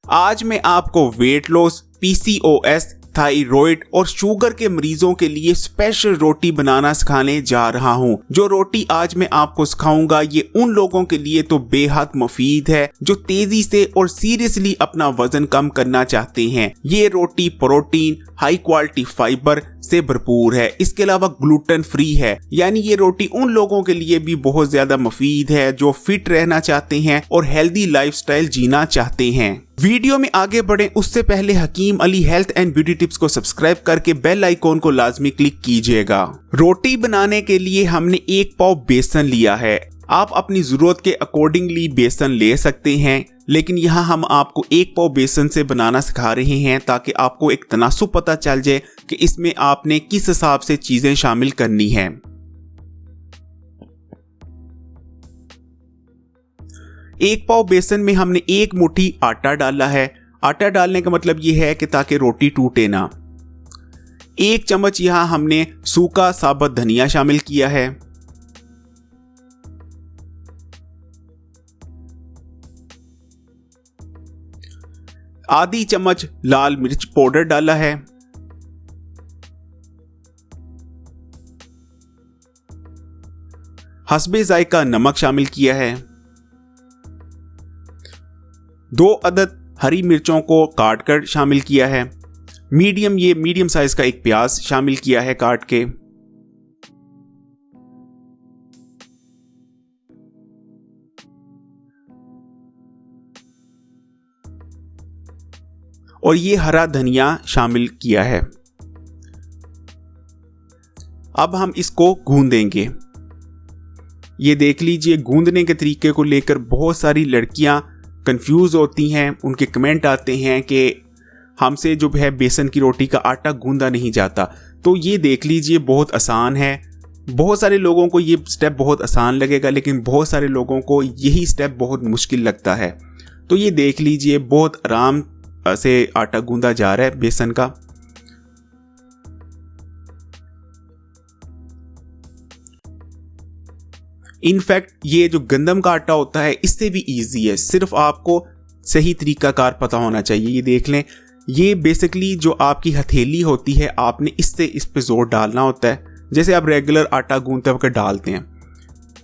आज मैं आपको वेट लॉस, पीसीओएस, थायराइड और शुगर के मरीजों के लिए स्पेशल रोटी बनाना सिखाने जा रहा हूँ। जो रोटी आज मैं आपको सिखाऊंगा ये उन लोगों के लिए तो बेहद मुफीद है जो तेजी से और सीरियसली अपना वजन कम करना चाहते हैं। ये रोटी प्रोटीन, हाई क्वालिटी फाइबर से भरपूर है। इसके अलावा ग्लूटेन फ्री है, यानी ये रोटी उन लोगों के लिए भी बहुत ज्यादा मुफीद है जो फिट रहना चाहते हैं और हेल्दी लाइफस्टाइल जीना चाहते हैं। वीडियो में आगे बढ़े उससे पहले Hakeem Ali health and beauty tips को सब्सक्राइब करके बेल आइकॉन को लाजमी क्लिक कीजिएगा। रोटी बनाने के लिए हमने 1 पाव बेसन लिया है। आप अपनी जरूरत के अकॉर्डिंगली बेसन ले सकते हैं, लेकिन यहाँ हम आपको 1 पाव बेसन से बनाना सिखा रहे हैं ताकि आपको एक तनासुब पता चल जाए कि इसमें आपने किस हिसाब से चीजें शामिल करनी है। एक पाव बेसन में हमने 1 मुट्ठी आटा डाला है। आटा डालने का मतलब ये है कि ताकि रोटी टूटे ना। 1 चम्मच यहाँ हमने सूखा साबुत धनिया शामिल किया है। आधी चम्मच लाल मिर्च पाउडर डाला है। हस्बे जायका नमक शामिल किया है। 2 अदद हरी मिर्चों को काट कर शामिल किया है। मीडियम साइज का 1 प्याज शामिल किया है काट के। और ये हरा धनिया शामिल किया है। अब हम इसको गूंद देंगे। ये देख लीजिए, गूंदने के तरीके को लेकर बहुत सारी लड़कियां कंफ्यूज होती हैं। उनके कमेंट आते हैं कि हमसे जो है बेसन की रोटी का आटा गूंदा नहीं जाता। तो ये देख लीजिए, बहुत आसान है। बहुत सारे लोगों को ये स्टेप बहुत आसान लगेगा, लेकिन बहुत सारे लोगों को यही स्टेप बहुत मुश्किल लगता है। तो ये देख लीजिए, बहुत आराम से आटा गूंदा जा रहा है बेसन का। इनफैक्ट ये जो गंदम का आटा होता है इससे भी इजी है, सिर्फ आपको सही तरीकाकार पता होना चाहिए। ये देख लें, ये बेसिकली जो आपकी हथेली होती है आपने इससे इस पे जोर डालना होता है, जैसे आप रेगुलर आटा गूंदते वक्त डालते हैं।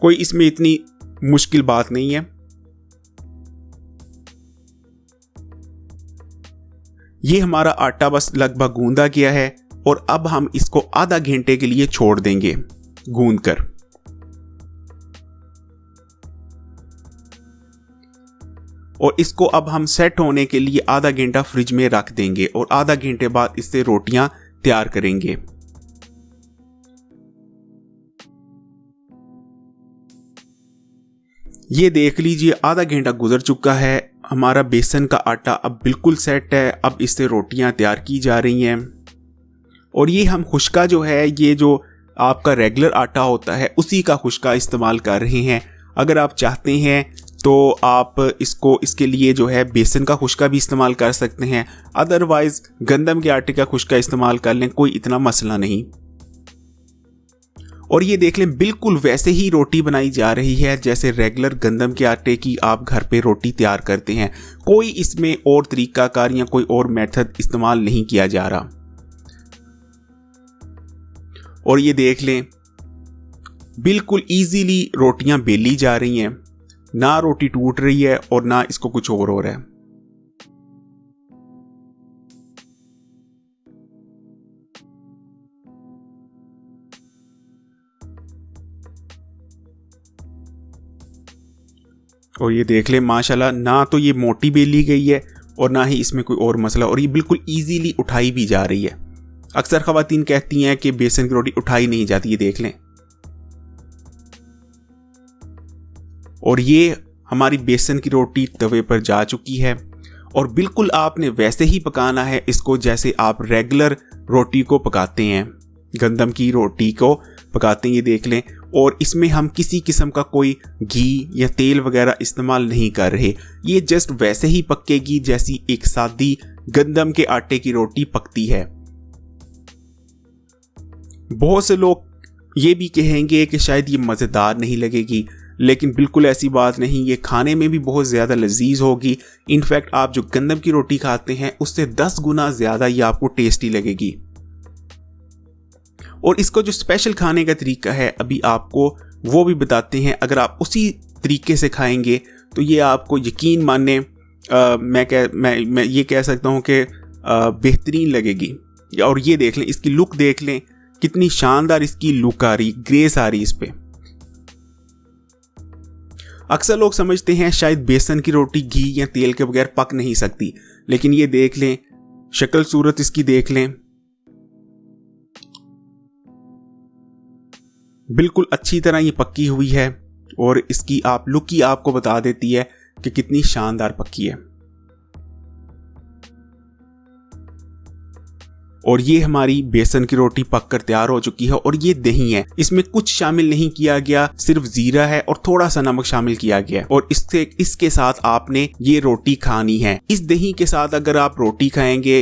कोई इसमें इतनी मुश्किल बात नहीं है। ये हमारा आटा बस लगभग गूंदा गया है और अब हम इसको आधा घंटे के लिए छोड़ देंगे गूंद कर। और इसको अब हम सेट होने के लिए आधा घंटा फ्रिज में रख देंगे और आधा घंटे बाद इससे रोटियां तैयार करेंगे। ये देख लीजिए, आधा घंटा गुजर चुका है। हमारा बेसन का आटा अब बिल्कुल सेट है। अब इससे रोटियां तैयार की जा रही हैं। और ये हम खुश्का जो है, ये जो आपका रेगुलर आटा होता है उसी का खुश्का इस्तेमाल कर रहे हैं। अगर आप चाहते हैं तो आप इसके लिए जो है बेसन का खुश्का भी इस्तेमाल कर सकते हैं, अदरवाइज गंदम के आटे का खुश्का इस्तेमाल कर लें, कोई इतना मसला नहीं। और ये देख लें, बिल्कुल वैसे ही रोटी बनाई जा रही है जैसे रेगुलर गंदम के आटे की आप घर पे रोटी तैयार करते हैं। कोई इसमें और तरीकाकार या कोई और मेथड इस्तेमाल नहीं किया जा रहा। और ये देख लें, बिल्कुल इजीली रोटियां बेली जा रही हैं, ना रोटी टूट रही है और ना इसको कुछ और हो रहा है। और ये देख ले, माशाल्लाह, ना तो ये मोटी बेली गई है और ना ही इसमें कोई और मसला, और ये बिल्कुल इजीली उठाई भी जा रही है। अक्सर खवातीन कहती हैं कि बेसन की रोटी उठाई नहीं जाती, ये देख लें। और ये हमारी बेसन की रोटी तवे पर जा चुकी है और बिल्कुल आपने वैसे ही पकाना है इसको जैसे आप रेगुलर रोटी को पकाते हैं, गंदम की रोटी को पकाते हैं। ये देख लें, और इसमें हम किसी किस्म का कोई घी या तेल वगैरह इस्तेमाल नहीं कर रहे। ये जस्ट वैसे ही पकेगी जैसी एक सादी गंदम के आटे की रोटी पकती है। बहुत से लोग ये भी कहेंगे कि शायद ये मज़ेदार नहीं लगेगी, लेकिन बिल्कुल ऐसी बात नहीं, ये खाने में भी बहुत ज़्यादा लजीज होगी। इनफैक्ट आप जो गंदम की रोटी खाते हैं उससे 10 गुना ज़्यादा ये आपको टेस्टी लगेगी। और इसको जो स्पेशल खाने का तरीका है अभी आपको वो भी बताते हैं। अगर आप उसी तरीके से खाएंगे तो ये आपको यकीन माने मैं ये कह सकता हूँ कि बेहतरीन लगेगी। और ये देख लें, इसकी लुक देख लें, कितनी शानदार इसकी लुक आ रही, ग्रेस आ रही इस पे। अक्सर लोग समझते हैं शायद बेसन की रोटी घी या तेल के बगैर पक नहीं सकती, लेकिन ये देख लें, शक्ल सूरत इसकी देख लें, बिल्कुल अच्छी तरह ये पक्की हुई है। और इसकी आप लुक ही आपको बता देती है कि कितनी शानदार पक्की है। और ये हमारी बेसन की रोटी पककर तैयार हो चुकी है। और ये दही है, इसमें कुछ शामिल नहीं किया गया, सिर्फ जीरा है और थोड़ा सा नमक शामिल किया गया। और इसके साथ आपने ये रोटी खानी है। इस दही के साथ अगर आप रोटी खाएंगे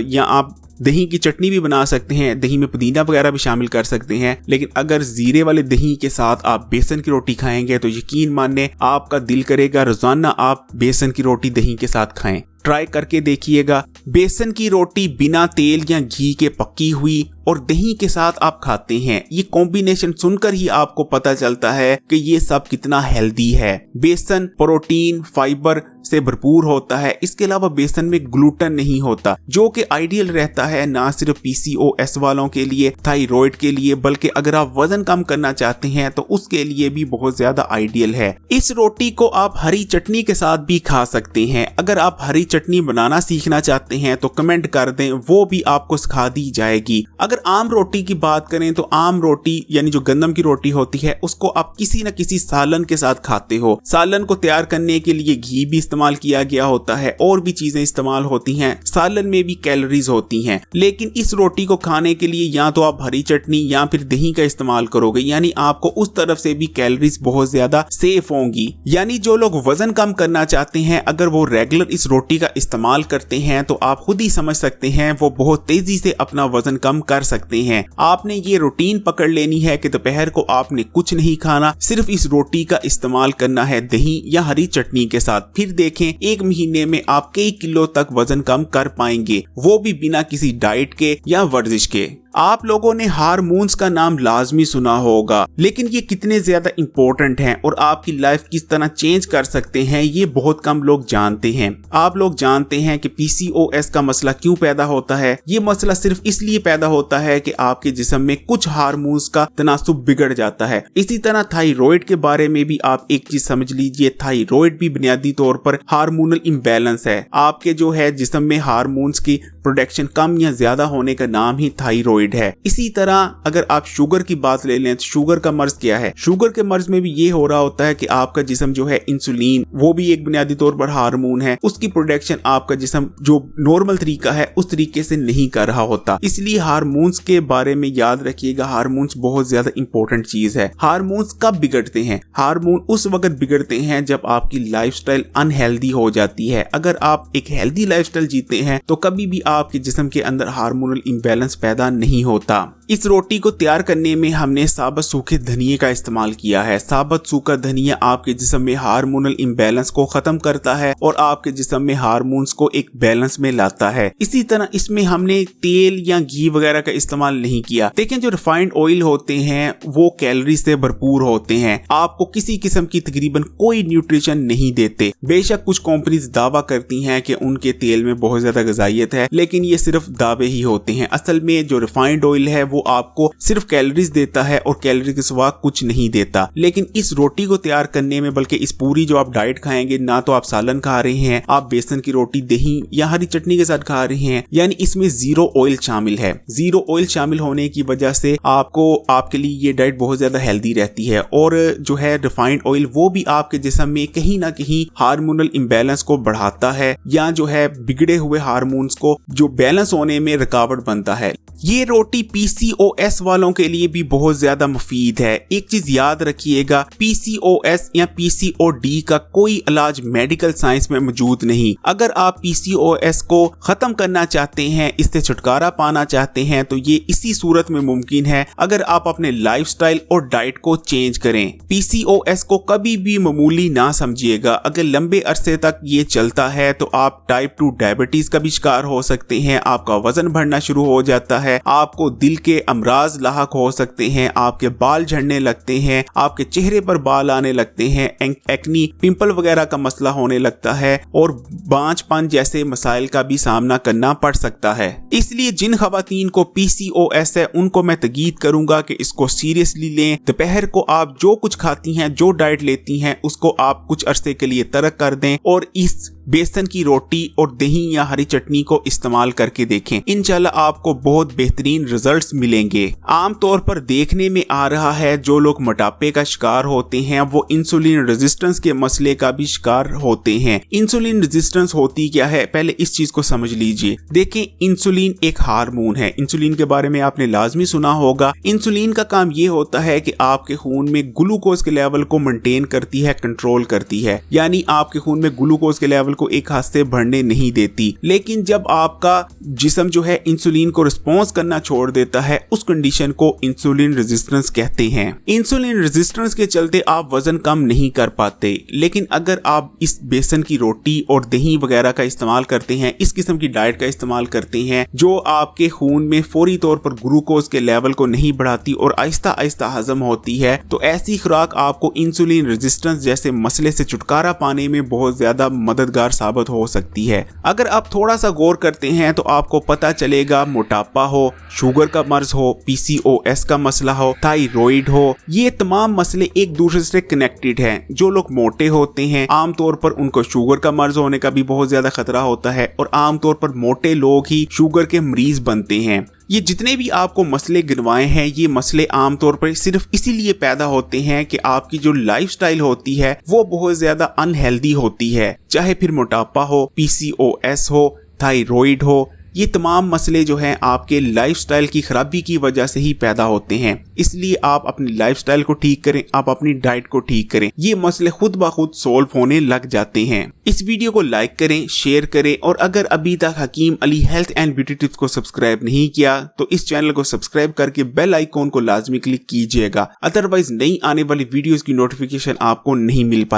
या आप दही की चटनी भी बना सकते हैं, दही में पुदीना वगैरह भी शामिल कर सकते हैं, लेकिन अगर जीरे वाले दही के साथ आप बेसन की रोटी खाएंगे तो यकीन माने आपका दिल करेगा रोजाना आप बेसन की रोटी दही के साथ खाएं। ट्राई करके देखिएगा। बेसन की रोटी बिना तेल या घी के पक्की हुई और दही के साथ आप खाते हैं, ये कॉम्बिनेशन सुनकर ही आपको पता चलता है कि ये सब कितना हेल्दी है। बेसन प्रोटीन फाइबर से भरपूर होता है। इसके अलावा बेसन में ग्लूटेन नहीं होता, जो कि आइडियल रहता है ना सिर्फ PCOS वालों के लिए, थायराइड के लिए, बल्कि अगर आप वजन कम करना चाहते हैं तो उसके लिए भी बहुत ज्यादा आइडियल है। इस रोटी को आप हरी चटनी के साथ भी खा सकते हैं। अगर आप हरी चटनी बनाना सीखना चाहते हैं तो कमेंट कर दें, वो भी आपको सिखा दी जाएगी। अगर आम रोटी की बात करें तो आम रोटी यानी जो गंदम की रोटी होती है उसको आप किसी न किसी सालन के साथ खाते हो। सालन को तैयार करने के लिए घी भी इस्तेमाल किया गया होता है और भी चीजें इस्तेमाल होती हैं। सालन में भी कैलोरीज होती हैं, लेकिन इस रोटी को खाने के लिए या तो आप हरी चटनी या फिर दही का इस्तेमाल करोगे, यानी आपको उस तरफ से भी कैलोरीज बहुत ज्यादा सेफ होंगी। यानी जो लोग वजन कम करना चाहते हैं अगर वो रेगुलर इस रोटी का इस्तेमाल करते हैं तो आप खुद ही समझ सकते हैं वो बहुत तेजी से अपना वजन कम कर सकते हैं। आपने ये रूटीन पकड़ लेनी है कि दोपहर को आपने कुछ नहीं खाना, सिर्फ इस रोटी का इस्तेमाल करना है दही या हरी चटनी के साथ। फिर देखें 1 महीने में आप कई किलो तक वजन कम कर पाएंगे, वो भी बिना किसी डाइट के या वर्जिश के। आप लोगों ने हार्मोन्स का नाम लाजमी सुना होगा, लेकिन ये कितने ज्यादा इंपॉर्टेंट हैं और आपकी लाइफ किस तरह चेंज कर सकते हैं ये बहुत कम लोग जानते हैं। आप लोग जानते हैं कि PCOS का मसला क्यों पैदा होता है? ये मसला सिर्फ इसलिए पैदा होता है कि आपके जिस्म में कुछ हार्मोन्स का तनासुब बिगड़ जाता है। इसी तरह थायराइड के बारे में भी आप एक चीज समझ लीजिए, थायराइड भी बुनियादी तौर पर हार्मोनल इम्बैलेंस है। आपके जो है जिस्म में हार्मोन्स की प्रोडक्शन कम या ज्यादा होने का नाम ही थायराइड है। इसी तरह अगर आप शुगर की बात ले लें तो शुगर का मर्ज क्या है? शुगर के मर्ज में भी ये हो रहा होता है कि आपका जिस्म जो है इंसुलिन, वो भी एक बुनियादी तौर पर हार्मोन है, उसकी प्रोडक्शन आपका जिस्म जो नॉर्मल तरीका है उस तरीके से नहीं कर रहा होता। इसलिए हार्मोन्स के बारे में याद रखिएगा, हार्मोन्स बहुत ज्यादा इंपॉर्टेंट चीज है। हार्मोन्स कब बिगड़ते हैं? हार्मोन उस वक्त बिगड़ते हैं जब आपकी लाइफस्टाइल अनहेल्दी हो जाती है। अगर आप एक हेल्दी लाइफस्टाइल जीते हैं तो कभी भी आपके जिस्म के अंदर हार्मोनल इंबैलेंस पैदा नहीं होता। इस रोटी को तैयार करने में हमने साबुत सूखे धनिये का इस्तेमाल किया है। साबुत सूखा धनिया आपके जिस्म में हार्मोनल इंबैलेंस को खत्म करता है और आपके जिस्म में हार्मोन्स को एक बैलेंस में लाता है। इसी तरह इसमें हमने तेल या घी वगैरह का इस्तेमाल नहीं किया। देखें जो रिफाइंड ऑयल होते हैं वो कैलोरी से भरपूर होते हैं, आपको किसी किस्म की तकरीबन कोई न्यूट्रिशन नहीं देते। बेशक कुछ कंपनीज दावा करती हैं कि उनके तेल में बहुत ज्यादा ग़िज़ाइयत है, लेकिन ये सिर्फ दावे ही होते हैं। असल में जो रिफाइंड ऑयल है वो आपको सिर्फ कैलोरीज देता है और कैलोरी के सिवा कुछ नहीं देता। लेकिन इस रोटी को तैयार करने में, बल्कि इस पूरी जो आप डाइट खाएंगे, ना तो आप सालन खा रहे हैं, आप बेसन की रोटी दही या हरी चटनी के साथ खा रहे हैं, यानी इसमें जीरो ऑयल शामिल है। जीरो ऑयल शामिल होने की वजह से आपके लिए ये डाइट बहुत ज्यादा हेल्दी रहती है। और जो है रिफाइंड ऑयल वो भी आपके जिस्म में कहीं ना कहीं हार्मोनल इम्बैलेंस को बढ़ाता है या जो है बिगड़े हुए हार्मोन्स को जो बैलेंस होने में रुकावट बनता है। ये रोटी PCOS वालों के लिए भी बहुत ज्यादा मुफीद है। एक चीज याद रखिएगा, PCOS या PCOD का कोई इलाज मेडिकल साइंस में मौजूद नहीं। अगर आप PCOS को खत्म करना चाहते हैं, इससे छुटकारा पाना चाहते हैं, तो ये इसी सूरत में मुमकिन है अगर आप अपने लाइफस्टाइल और डाइट को चेंज करें। PCOS को कभी भी मामूली ना समझिएगा। अगर लंबे अरसे तक ये चलता है तो आप टाइप 2 डायबिटीज का भी शिकार हो सकते हैं, आपका वजन बढ़ना शुरू हो जाता है, आपको दिल के अमराज लाहक हो सकते हैं, आपके बाल झड़ने लगते हैं, आपके चेहरे पर बाल आने लगते हैं, एक्नी, पिंपल वगैरह का मसला होने लगता है और बांझपन जैसे मसाइल का भी सामना करना पड़ सकता है। इसलिए जिन खवातीन को PCOS है उनको मैं तकीद करूंगा कि इसको सीरियसली लें। दोपहर को आप जो कुछ खाती हैं, जो डाइट लेती हैं, उसको आप कुछ अरसे के लिए तर्क कर दें और इस बेसन की रोटी और दही या हरी चटनी को इस्तेमाल करके देखें। इंशाल्लाह आपको बहुत बेहतरीन रिजल्ट्स मिलेंगे। आमतौर पर देखने में आ रहा है जो लोग मोटापे का शिकार होते हैं वो इंसुलिन रेजिस्टेंस के मसले का भी शिकार होते हैं। इंसुलिन रेजिस्टेंस होती क्या है, पहले इस चीज को समझ लीजिए। देखें, इंसुलिन एक हार्मोन है। इंसुलिन के बारे में आपने लाजमी सुना होगा। इंसुलिन का काम ये होता है कि आपके खून में ग्लूकोज के लेवल को मेंटेन करती है, कंट्रोल करती है, यानी आपके खून में ग्लूकोज के लेवल को एक हाथ से बढ़ने नहीं देती। लेकिन जब आपका जिस्म जो है इंसुलिन को रिस्पॉन्स करना छोड़ देता है, उस कंडीशन को इंसुलिन रेजिस्टेंस कहते हैं। इंसुलिन रेजिस्टेंस के चलते आप वजन कम नहीं कर पाते। लेकिन अगर आप इस बेसन की रोटी और दही वगैरह का इस्तेमाल करते हैं, इस किस्म की डाइट का इस्तेमाल करते हैं जो आपके खून में फौरी तौर पर ग्लूकोज के लेवल को नहीं बढ़ाती और आहिस्ता आहिस्ता हजम होती है, तो ऐसी खुराक आपको इंसुलिन रेजिस्टेंस जैसे मसले से छुटकारा पाने में बहुत ज्यादा मददगार साबित हो सकती है। अगर आप थोड़ा सा गौर करते हैं तो आपको पता चलेगा, मोटापा हो, शुगर का मर्ज हो, PCOS का मसला हो, थायराइड हो, ये तमाम मसले एक दूसरे से कनेक्टेड हैं। जो लोग मोटे होते हैं आमतौर पर उनको शुगर का मर्ज होने का भी बहुत ज्यादा खतरा होता है और आमतौर पर मोटे लोग ही शुगर के मरीज बनते हैं। ये जितने भी आपको मसले गिनवाए हैं, ये मसले आमतौर पर सिर्फ इसीलिए पैदा होते हैं कि आपकी जो लाइफस्टाइल होती है वो बहुत ज्यादा अनहेल्दी होती है। चाहे फिर मोटापा हो, PCOS हो, थायराइड हो, ये तमाम मसले जो हैं आपके लाइफस्टाइल की खराबी की वजह से ही पैदा होते हैं। इसलिए आप अपनी लाइफस्टाइल को ठीक करें, आप अपनी डाइट को ठीक करें, ये मसले खुद ब खुद सोल्व होने लग जाते हैं। इस वीडियो को लाइक करें, शेयर करें और अगर अभी तक Hakeem Ali health and beauty tips को सब्सक्राइब नहीं किया तो इस चैनल को सब्सक्राइब करके बेल आइकॉन को लाजमी क्लिक कीजिएगा। अदरवाइज नई आने वाली वीडियोस की नोटिफिकेशन आपको नहीं मिल पाएगी।